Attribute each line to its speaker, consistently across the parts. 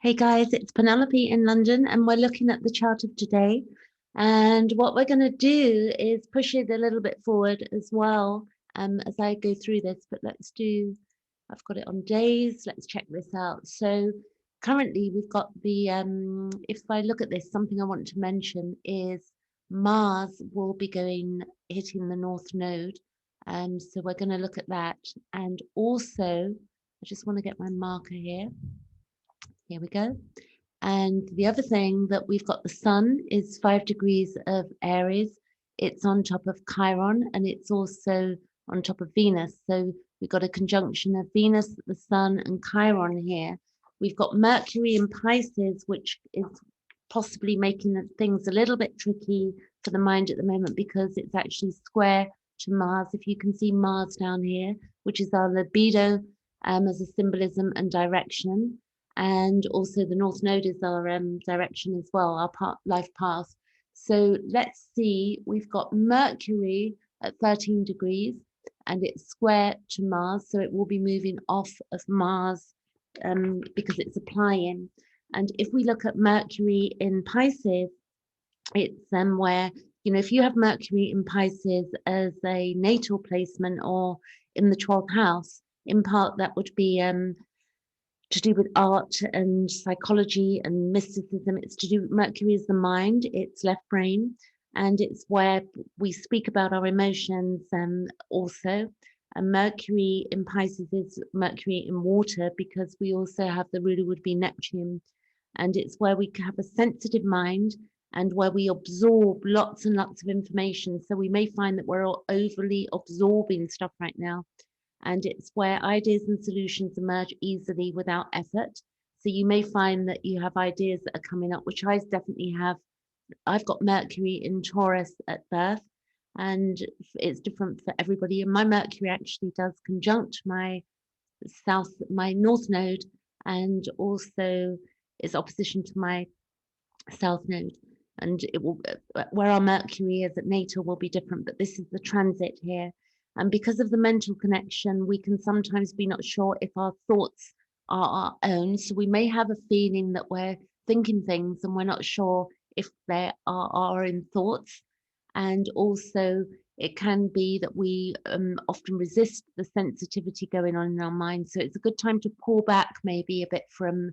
Speaker 1: Hey guys, it's Penelope in London, and we're looking at the chart of today. And what we're going to do is push it a little bit forward as well as I go through this. But I've got it on days. Let's check this out. So currently we've got if I look at this, something I want to mention is Mars will be hitting the North Node. So we're going to look at that. And also, I just want to get my marker here. Here we go. And the other thing that we've got, the sun is 5 degrees of Aries. It's on top of Chiron, and it's also on top of Venus. So we've got a conjunction of Venus, the sun, and Chiron here. We've got Mercury in Pisces, which is possibly making things a little bit tricky for the mind at the moment because it's actually square to Mars. If you can see Mars down here, which is our libido as a symbolism and direction. And also the North Node is our direction as well, our life path. So let's see, we've got Mercury at 13 degrees and it's square to Mars. So it will be moving off of Mars because it's applying. And if we look at Mercury in Pisces, it's where, if you have Mercury in Pisces as a natal placement or in the 12th house, in part that would be to do with art and psychology and mysticism. It's to do with Mercury is the mind, it's left brain, and it's where we speak about our emotions also. And Mercury in Pisces is Mercury in water because we also have the ruler would be Neptune. And it's where we have a sensitive mind and where we absorb lots and lots of information. So we may find that we're all overly absorbing stuff right now. And it's where ideas and solutions emerge easily without effort. So you may find that you have ideas that are coming up, which I definitely have. I've got Mercury in Taurus at birth, and it's different for everybody. And my Mercury actually does conjunct my North Node, and also is opposition to my South Node. And it will, where our Mercury is at natal will be different, but this is the transit here. And because of the mental connection, we can sometimes be not sure if our thoughts are our own. So we may have a feeling that we're thinking things and we're not sure if they are our own thoughts. And also it can be that we often resist the sensitivity going on in our mind. So it's a good time to pull back maybe a bit from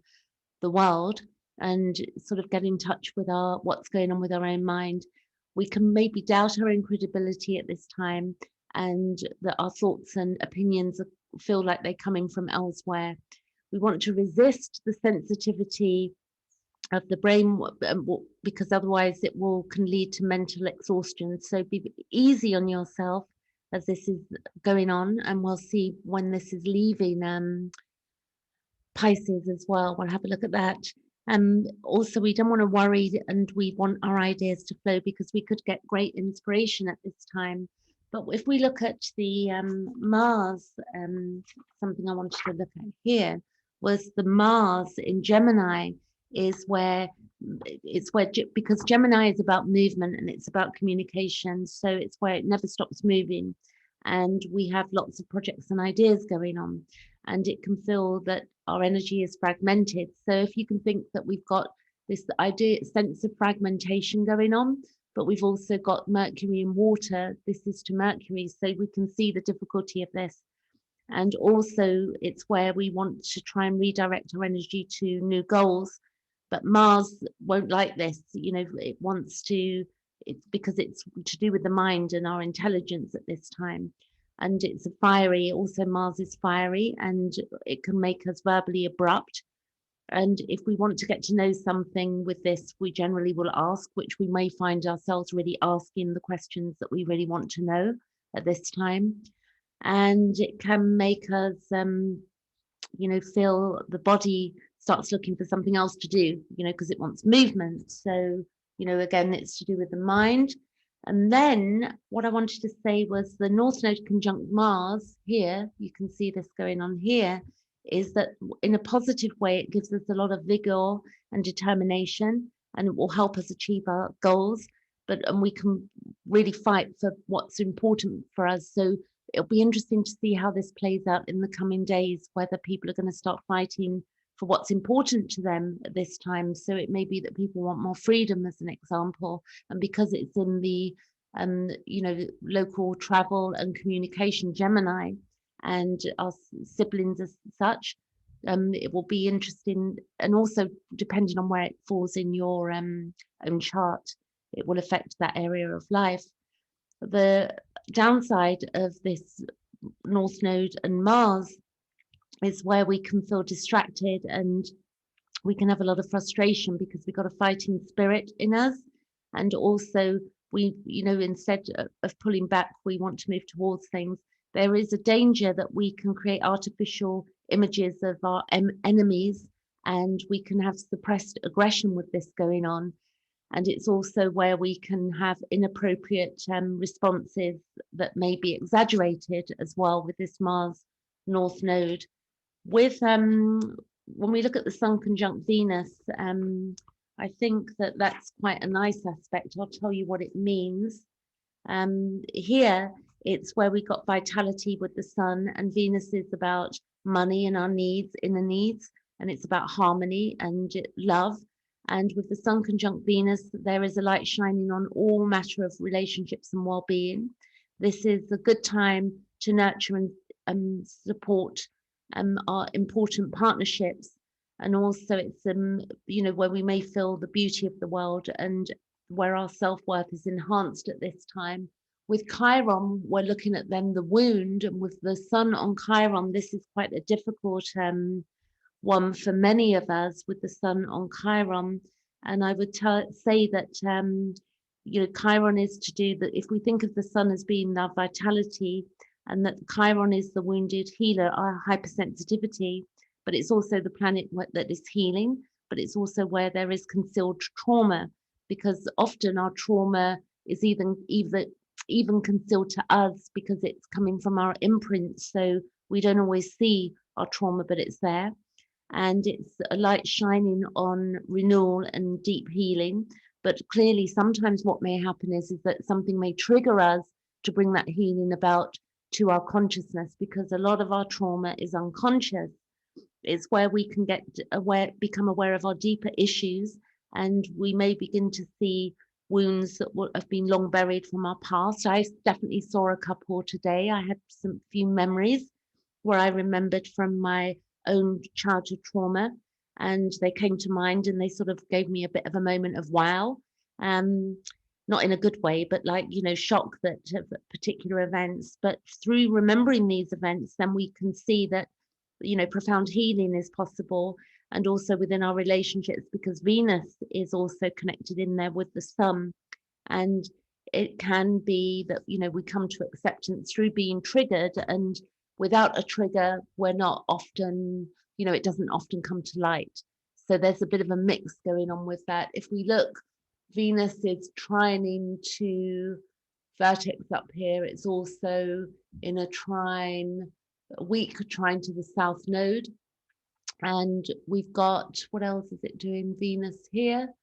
Speaker 1: the world and sort of get in touch with what's going on with our own mind. We can maybe doubt our own credibility at this time, and that our thoughts and opinions feel like they're coming from elsewhere. We want to resist the sensitivity of the brain because otherwise it can lead to mental exhaustion. So be easy on yourself as this is going on, and we'll see when this is leaving Pisces as well. We'll have a look at that. Also, we don't want to worry, and we want our ideas to flow because we could get great inspiration at this time. But if we look at the Mars, something I wanted to look at here was the Mars in Gemini because Gemini is about movement and it's about communication. So it's where it never stops moving. And we have lots of projects and ideas going on. And it can feel that our energy is fragmented. So if you can think that we've got this sense of fragmentation going on, but we've also got Mercury in water, this is to Mercury, so we can see the difficulty of this. And also it's where we want to try and redirect our energy to new goals, but Mars won't like this. It wants to, it's because it's to do with the mind and our intelligence at this time. And it's also Mars is fiery, and it can make us verbally abrupt. And if we want to get to know something with this, we generally will ask, which we may find ourselves really asking the questions that we really want to know at this time. And it can make us, feel the body starts looking for something else to do, because it wants movement. So, again, it's to do with the mind. And then what I wanted to say was the North Node conjunct Mars here, you can see this going on here, is that in a positive way, it gives us a lot of vigor and determination, and it will help us achieve our goals. And we can really fight for what's important for us. So it'll be interesting to see how this plays out in the coming days, whether people are going to start fighting for what's important to them at this time. So it may be that people want more freedom, as an example, and because it's in the local travel and communication Gemini, and our siblings as such, it will be interesting, and also depending on where it falls in your own chart, it will affect that area of life. The downside of this North Node and Mars is where we can feel distracted, and we can have a lot of frustration because we've got a fighting spirit in us, and also we, instead of pulling back, we want to move towards things. There is a danger that we can create artificial images of our enemies, and we can have suppressed aggression with this going on. And it's also where we can have inappropriate responses that may be exaggerated as well with this Mars North Node. With when we look at the Sun conjunct Venus, I think that that's quite a nice aspect. I'll tell you what it means. Here, it's where we got vitality with the Sun, and Venus is about money and our needs, inner needs, and it's about harmony and love. And with the Sun conjunct Venus, there is a light shining on all matter of relationships and well-being. This is a good time to nurture and support our important partnerships. And also it's, where we may feel the beauty of the world and where our self-worth is enhanced at this time. With Chiron, we're looking at then the wound, and with the Sun on Chiron, this is quite a difficult one for many of us with the Sun on Chiron. And I would say that, Chiron is to do that. If we think of the Sun as being our vitality, and that Chiron is the wounded healer, our hypersensitivity, but it's also the planet that is healing, but it's also where there is concealed trauma, because often our trauma is even concealed to us because it's coming from our imprint. So we don't always see our trauma, but it's there. And it's a light shining on renewal and deep healing. But clearly, sometimes what may happen is that something may trigger us to bring that healing about to our consciousness, because a lot of our trauma is unconscious. It's where we can become aware of our deeper issues, and we may begin to see wounds that have been long buried from our past. I definitely saw a couple today. I had some few memories where I remembered from my own childhood trauma, and they came to mind, and they sort of gave me a bit of a moment of wow. Not in a good way, but like, shock that particular events. But through remembering these events, then we can see that, profound healing is possible, and also within our relationships, because Venus is also connected in there with the Sun. And it can be that, we come to acceptance through being triggered, and without a trigger, we're not often, it doesn't often come to light. So there's a bit of a mix going on with that. If we look, Venus is trining to vertex up here. It's also in a weak trine to the South Node. And we've got, what else is it doing? Venus here.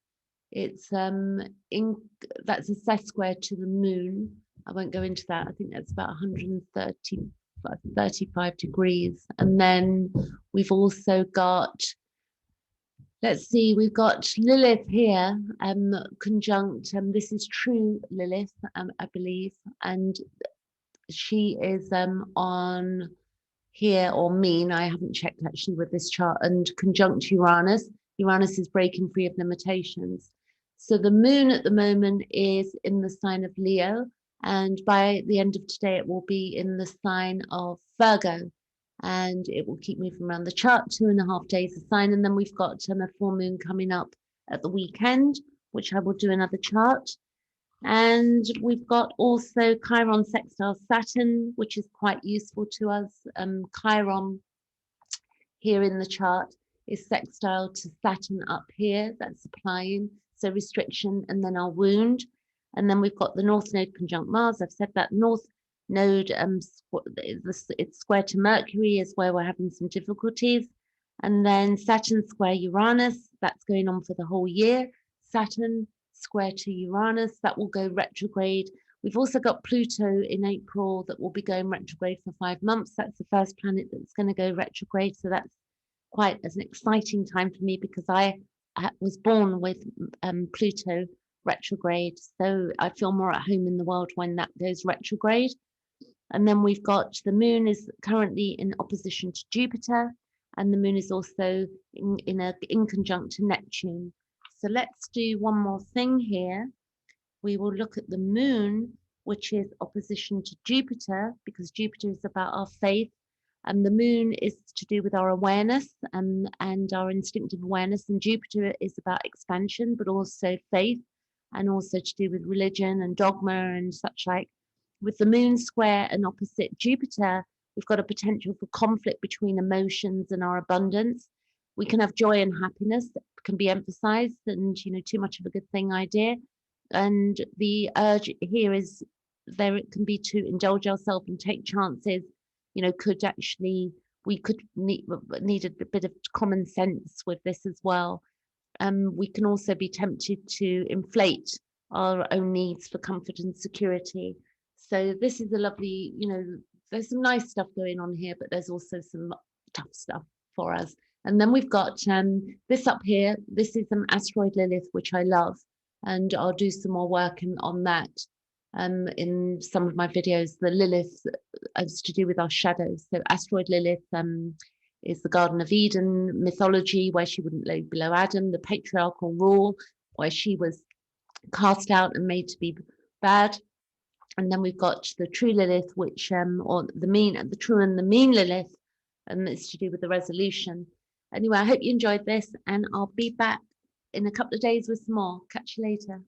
Speaker 1: It's that's a set square to the Moon. I won't go into that. I think that's about 135 degrees. And then we've also got, let's see, we've got Lilith here, conjunct, this is true Lilith, I believe, and she is on here, or mean, I haven't checked actually with this chart, and conjunct Uranus. Uranus is breaking free of limitations. So the Moon at the moment is in the sign of Leo, and by the end of today it will be in the sign of Virgo, and it will keep moving around the chart 2.5 days a sign. And then we've got a full moon coming up at the weekend, which I will do another chart. And we've got also Chiron sextile Saturn, which is quite useful to us. Chiron here in the chart is sextile to Saturn up here, that's supplying, so restriction, and then our wound. And then we've got the North Node conjunct Mars. I've said that North Node, it's square to Mercury is where we're having some difficulties. And then Saturn square Uranus, that's going on for the whole year. Saturn square to Uranus, that will go retrograde. We've also got Pluto in April that will be going retrograde for 5 months. That's the first planet that's going to go retrograde. So that's quite as an exciting time for me because I was born with Pluto retrograde, so I feel more at home in the world when that goes retrograde. And then we've got the moon is currently in opposition to Jupiter, and the moon is also in conjunct to Neptune. So let's do one more thing here. We will look at the moon, which is opposition to Jupiter, because Jupiter is about our faith, and the moon is to do with our awareness and our instinctive awareness, and Jupiter is about expansion, but also faith, and also to do with religion and dogma and such like. With the moon square and opposite Jupiter, we've got a potential for conflict between emotions and our abundance. We can have joy and happiness that can be emphasized, and too much of a good thing idea. And the urge here is there it can be to indulge ourselves and take chances. Could actually we could need a bit of common sense with this as well. We can also be tempted to inflate our own needs for comfort and security. So this is a lovely, there's some nice stuff going on here, but there's also some tough stuff for us. And then we've got this up here. This is Asteroid Lilith, which I love, and I'll do some more work on that in some of my videos. The Lilith is to do with our shadows. So Asteroid Lilith is the Garden of Eden mythology, where she wouldn't live below Adam, the patriarchal rule, where she was cast out and made to be bad. And then we've got the true Lilith, which or the true and the mean Lilith, and it's to do with the resolution. Anyway, I hope you enjoyed this, and I'll be back in a couple of days with some more. Catch you later.